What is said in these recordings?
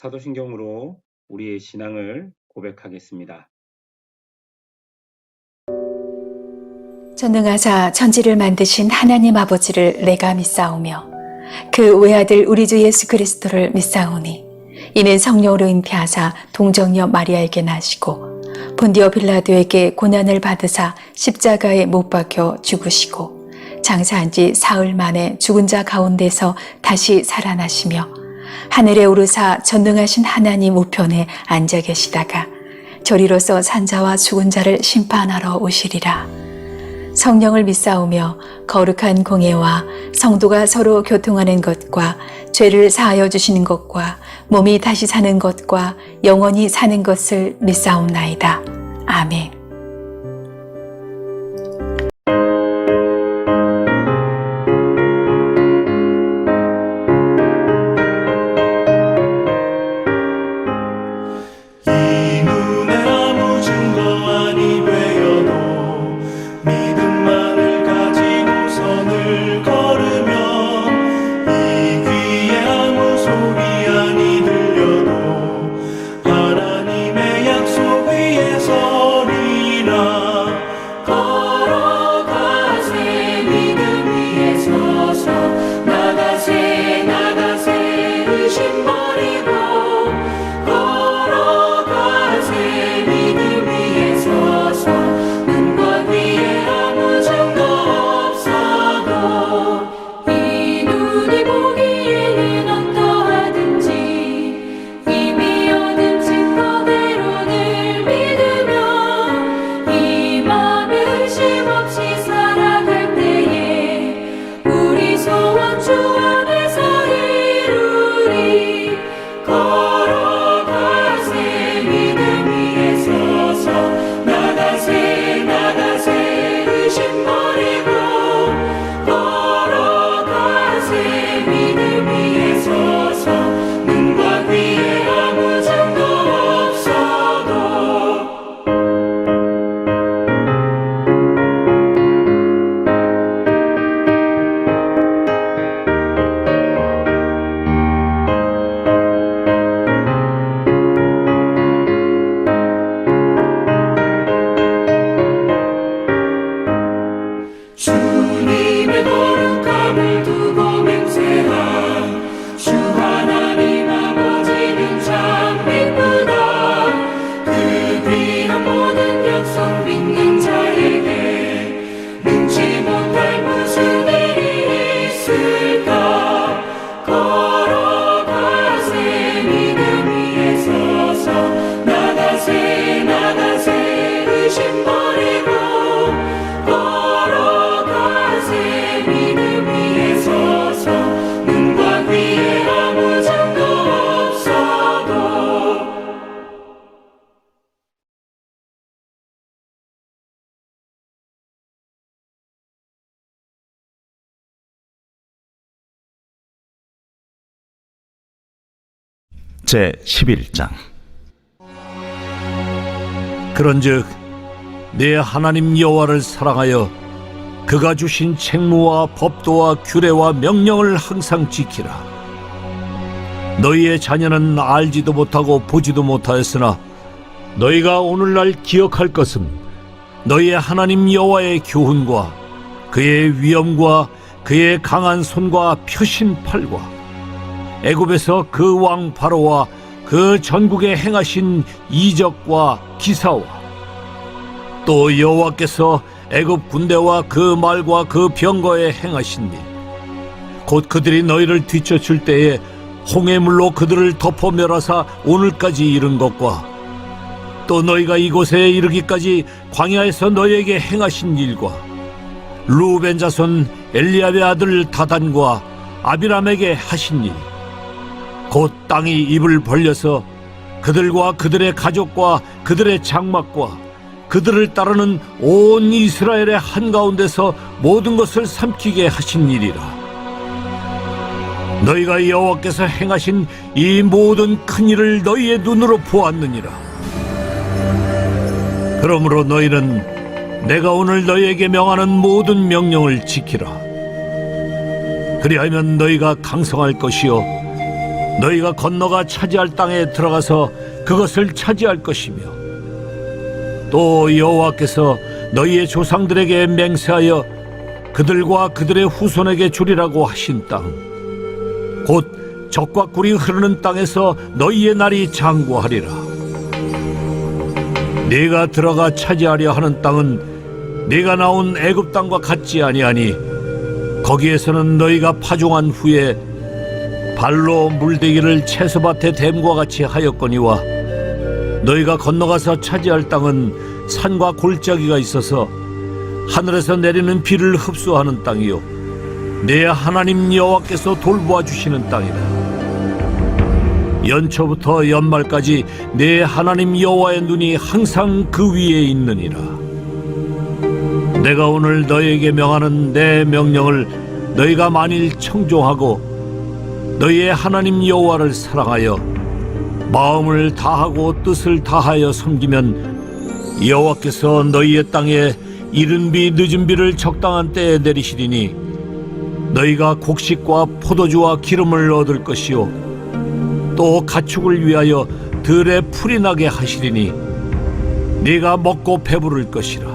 사도신경으로 우리의 신앙을 고백하겠습니다. 전능하사 천지를 만드신 하나님 아버지를 내가 믿사오며 그 외아들 우리 주 예수 그리스도를 믿사오니 이는 성령으로 잉태하사 동정녀 마리아에게 나시고 본디오 빌라도에게 고난을 받으사 십자가에 못 박혀 죽으시고 장사한 지 사흘 만에 죽은 자 가운데서 다시 살아나시며 하늘에 오르사 전능하신 하나님 우편에 앉아 계시다가 저리로서 산자와 죽은 자를 심판하러 오시리라. 성령을 믿사오며 거룩한 공예와 성도가 서로 교통하는 것과 죄를 사하여 주시는 것과 몸이 다시 사는 것과 영원히 사는 것을 믿사옵나이다. 아멘. 제11장. 그런즉 내 하나님 여호와를 사랑하여 그가 주신 책무와 법도와 규례와 명령을 항상 지키라. 너희의 자녀는 알지도 못하고 보지도 못하였으나 너희가 오늘날 기억할 것은 너희의 하나님 여호와의 교훈과 그의 위엄과 그의 강한 손과 펴신 팔과 애굽에서 그 왕 바로와 그 전국에 행하신 이적과 기사와 또 여호와께서 애굽 군대와 그 말과 그 병거에 행하신 일, 곧 그들이 너희를 뒤쫓을 때에 홍해물로 그들을 덮어 멸하사 오늘까지 이른 것과 또 너희가 이곳에 이르기까지 광야에서 너희에게 행하신 일과 루벤 자손 엘리압의 아들 다단과 아비람에게 하신 일, 곧 땅이 입을 벌려서 그들과 그들의 가족과 그들의 장막과 그들을 따르는 온 이스라엘의 한가운데서 모든 것을 삼키게 하신 일이라. 너희가 여호와께서 행하신 이 모든 큰 일을 너희의 눈으로 보았느니라. 그러므로 너희는 내가 오늘 너희에게 명하는 모든 명령을 지키라. 그리하면 너희가 강성할 것이요 너희가 건너가 차지할 땅에 들어가서 그것을 차지할 것이며 또 여호와께서 너희의 조상들에게 맹세하여 그들과 그들의 후손에게 주리라고 하신 땅 곧 젖과 꿀이 흐르는 땅에서 너희의 날이 장구하리라. 네가 들어가 차지하려 하는 땅은 네가 나온 애굽 땅과 같지 아니하니 거기에서는 너희가 파종한 후에 발로 물대기를 채소밭의 댐과 같이 하였거니와 너희가 건너가서 차지할 땅은 산과 골짜기가 있어서 하늘에서 내리는 비를 흡수하는 땅이요 내 하나님 여호와께서 돌보아 주시는 땅이라. 연초부터 연말까지 내 하나님 여호와의 눈이 항상 그 위에 있느니라. 내가 오늘 너희에게 명하는 내 명령을 너희가 만일 청종하고 너희의 하나님 여호와를 사랑하여 마음을 다하고 뜻을 다하여 섬기면 여호와께서 너희의 땅에 이른 비 늦은 비를 적당한 때에 내리시리니 너희가 곡식과 포도주와 기름을 얻을 것이요 또 가축을 위하여 들에 풀이 나게 하시리니 네가 먹고 배부를 것이라.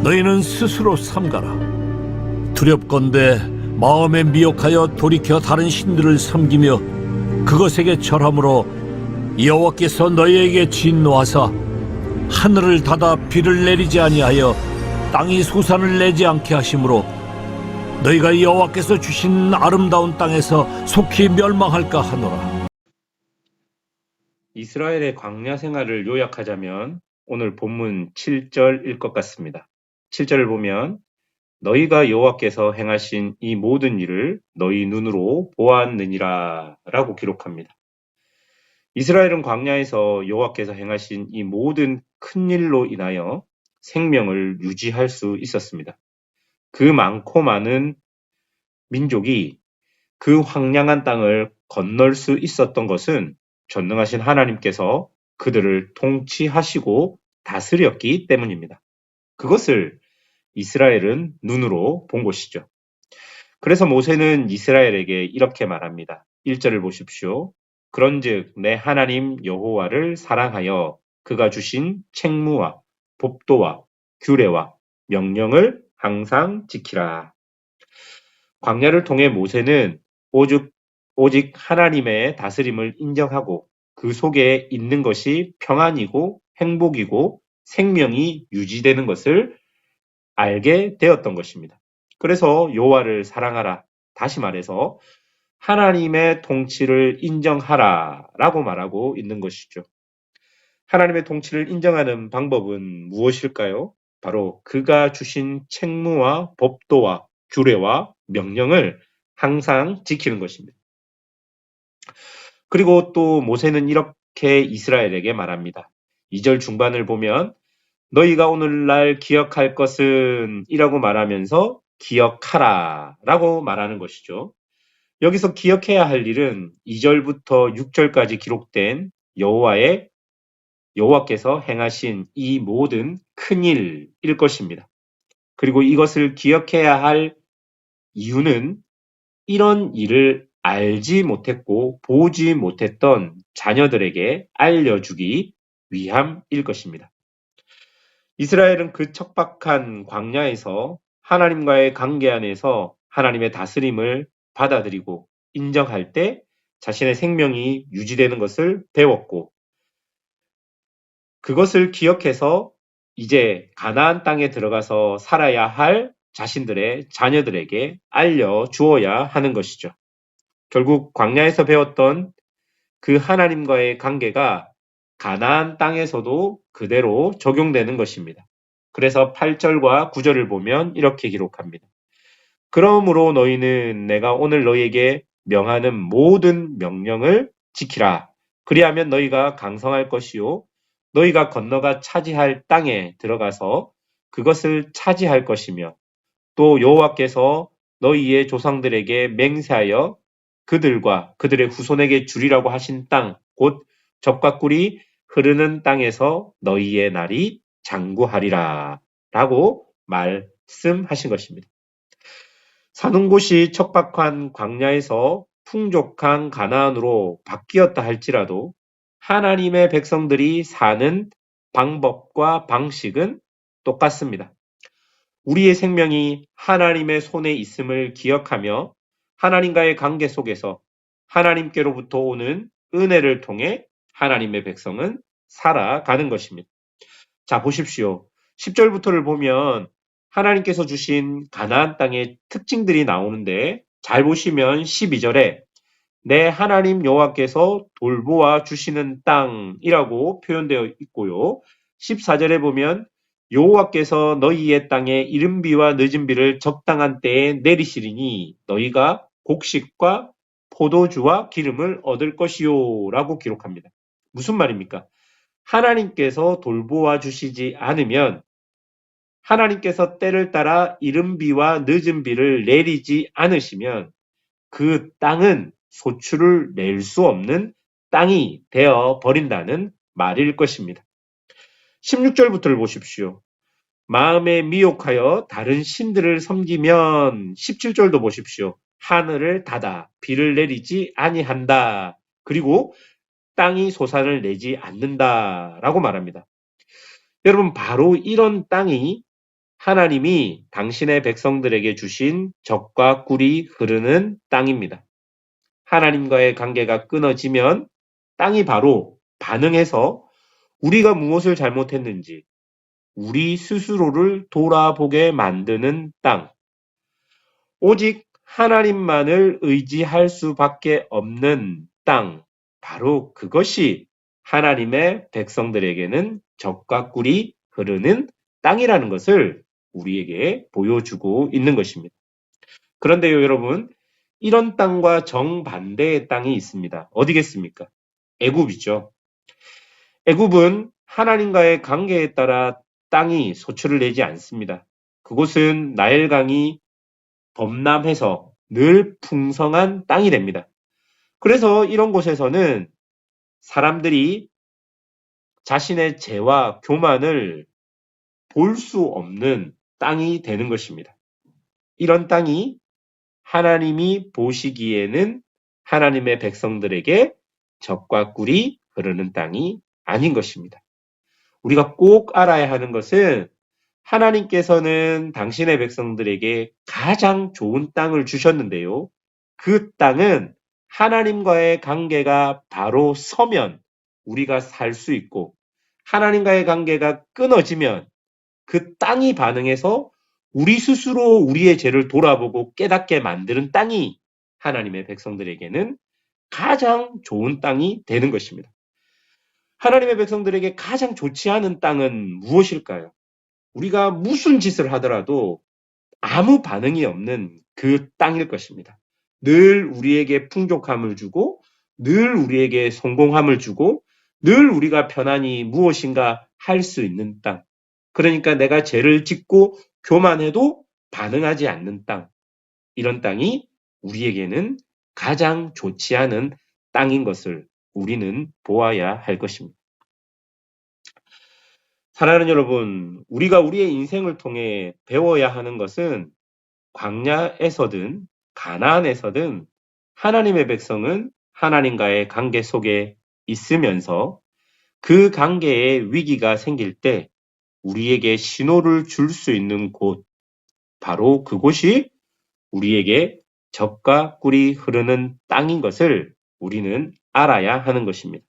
너희는 스스로 삼가라. 두렵건대 마음에 미혹하여 돌이켜 다른 신들을 섬기며 그것에게 절함으로 여호와께서 너희에게 진노하사 하늘을 닫아 비를 내리지 아니하여 땅이 소산을 내지 않게 하심으로 너희가 여호와께서 주신 아름다운 땅에서 속히 멸망할까 하노라. 이스라엘의 광야 생활을 요약하자면 오늘 본문 7절일 것 같습니다. 7절을 보면 너희가 여호와께서 행하신 이 모든 일을 너희 눈으로 보았느니라 라고 기록합니다. 이스라엘은 광야에서 여호와께서 행하신 이 모든 큰 일로 인하여 생명을 유지할 수 있었습니다. 그 많고 많은 민족이 그 황량한 땅을 건널 수 있었던 것은 전능하신 하나님께서 그들을 통치하시고 다스렸기 때문입니다. 그것을 이스라엘은 눈으로 본 것이죠. 그래서 모세는 이스라엘에게 이렇게 말합니다. 1절을 보십시오. 그런즉 내 하나님 여호와를 사랑하여 그가 주신 책무와 법도와 규례와 명령을 항상 지키라. 광야를 통해 모세는 오직 하나님의 다스림을 인정하고 그 속에 있는 것이 평안이고 행복이고 생명이 유지되는 것을 알게 되었던 것입니다. 그래서 여호와를 사랑하라. 다시 말해서 하나님의 통치를 인정하라 라고 말하고 있는 것이죠. 하나님의 통치를 인정하는 방법은 무엇일까요? 바로 그가 주신 책무와 법도와 규례와 명령을 항상 지키는 것입니다. 그리고 또 모세는 이렇게 이스라엘에게 말합니다. 2절 중반을 보면 너희가 오늘날 기억할 것은 이라고 말하면서 기억하라 라고 말하는 것이죠. 여기서 기억해야 할 일은 2절부터 6절까지 기록된 여호와께서 행하신 이 모든 큰 일일 것입니다. 그리고 이것을 기억해야 할 이유는 이런 일을 알지 못했고 보지 못했던 자녀들에게 알려주기 위함일 것입니다. 이스라엘은 그 척박한 광야에서 하나님과의 관계 안에서 하나님의 다스림을 받아들이고 인정할 때 자신의 생명이 유지되는 것을 배웠고 그것을 기억해서 이제 가나안 땅에 들어가서 살아야 할 자신들의 자녀들에게 알려주어야 하는 것이죠. 결국 광야에서 배웠던 그 하나님과의 관계가 가나안 땅에서도 그대로 적용되는 것입니다. 그래서 8절과 9절을 보면 이렇게 기록합니다. 그러므로 너희는 내가 오늘 너희에게 명하는 모든 명령을 지키라. 그리하면 너희가 강성할 것이요 너희가 건너가 차지할 땅에 들어가서 그것을 차지할 것이며 또 여호와께서 너희의 조상들에게 맹세하여 그들과 그들의 후손에게 주리라고 하신 땅, 곧 젖과 꿀이 흐르는 땅에서 너희의 날이 장구하리라 라고 말씀하신 것입니다. 사는 곳이 척박한 광야에서 풍족한 가나안으로 바뀌었다 할지라도 하나님의 백성들이 사는 방법과 방식은 똑같습니다. 우리의 생명이 하나님의 손에 있음을 기억하며 하나님과의 관계 속에서 하나님께로부터 오는 은혜를 통해 하나님의 백성은 살아가는 것입니다. 자, 보십시오. 10절부터를 보면 하나님께서 주신 가나안 땅의 특징들이 나오는데 잘 보시면 12절에 내 하나님 여호와께서 돌보아 주시는 땅이라고 표현되어 있고요. 14절에 보면 여호와께서 너희의 땅에 이른비와 늦은비를 적당한 때에 내리시리니 너희가 곡식과 포도주와 기름을 얻을 것이요 라고 기록합니다. 무슨 말입니까? 하나님께서 돌보아 주시지 않으면 하나님께서 때를 따라 이른비와 늦은비를 내리지 않으시면 그 땅은 소출을 낼 수 없는 땅이 되어 버린다는 말일 것입니다. 16절부터를 보십시오. 마음에 미혹하여 다른 신들을 섬기면 17절도 보십시오. 하늘을 닫아 비를 내리지 아니한다. 그리고 땅이 소산을 내지 않는다라고 말합니다. 여러분, 바로 이런 땅이 하나님이 당신의 백성들에게 주신 젖과 꿀이 흐르는 땅입니다. 하나님과의 관계가 끊어지면 땅이 바로 반응해서 우리가 무엇을 잘못했는지 우리 스스로를 돌아보게 만드는 땅. 오직 하나님만을 의지할 수밖에 없는 땅. 바로 그것이 하나님의 백성들에게는 젖과 꿀이 흐르는 땅이라는 것을 우리에게 보여주고 있는 것입니다. 그런데요, 여러분, 이런 땅과 정반대의 땅이 있습니다. 어디겠습니까? 애굽이죠. 애굽은 하나님과의 관계에 따라 땅이 소출을 내지 않습니다. 그곳은 나일강이 범람해서 늘 풍성한 땅이 됩니다. 그래서 이런 곳에서는 사람들이 자신의 죄와 교만을 볼 수 없는 땅이 되는 것입니다. 이런 땅이 하나님이 보시기에는 하나님의 백성들에게 젖과 꿀이 흐르는 땅이 아닌 것입니다. 우리가 꼭 알아야 하는 것은 하나님께서는 당신의 백성들에게 가장 좋은 땅을 주셨는데요. 그 땅은 하나님과의 관계가 바로 서면 우리가 살 수 있고 하나님과의 관계가 끊어지면 그 땅이 반응해서 우리 스스로 우리의 죄를 돌아보고 깨닫게 만드는 땅이 하나님의 백성들에게는 가장 좋은 땅이 되는 것입니다. 하나님의 백성들에게 가장 좋지 않은 땅은 무엇일까요? 우리가 무슨 짓을 하더라도 아무 반응이 없는 그 땅일 것입니다. 늘 우리에게 풍족함을 주고 늘 우리에게 성공함을 주고 늘 우리가 편안히 무엇인가 할 수 있는 땅. 그러니까 내가 죄를 짓고 교만해도 반응하지 않는 땅. 이런 땅이 우리에게는 가장 좋지 않은 땅인 것을 우리는 보아야 할 것입니다. 사랑하는 여러분, 우리가 우리의 인생을 통해 배워야 하는 것은 광야에서든 가나안에서든 하나님의 백성은 하나님과의 관계 속에 있으면서 그 관계에 위기가 생길 때 우리에게 신호를 줄 수 있는 곳, 바로 그곳이 우리에게 젖과 꿀이 흐르는 땅인 것을 우리는 알아야 하는 것입니다.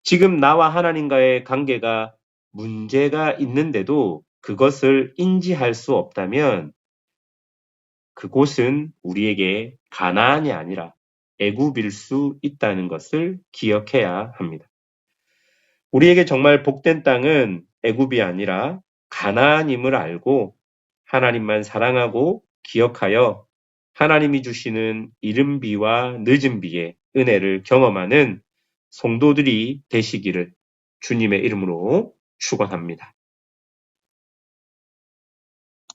지금 나와 하나님과의 관계가 문제가 있는데도 그것을 인지할 수 없다면 그곳은 우리에게 가나안이 아니라 애굽일 수 있다는 것을 기억해야 합니다. 우리에게 정말 복된 땅은 애굽이 아니라 가나안임을 알고 하나님만 사랑하고 기억하여 하나님이 주시는 이른 비와 늦은 비의 은혜를 경험하는 성도들이 되시기를 주님의 이름으로 축원합니다.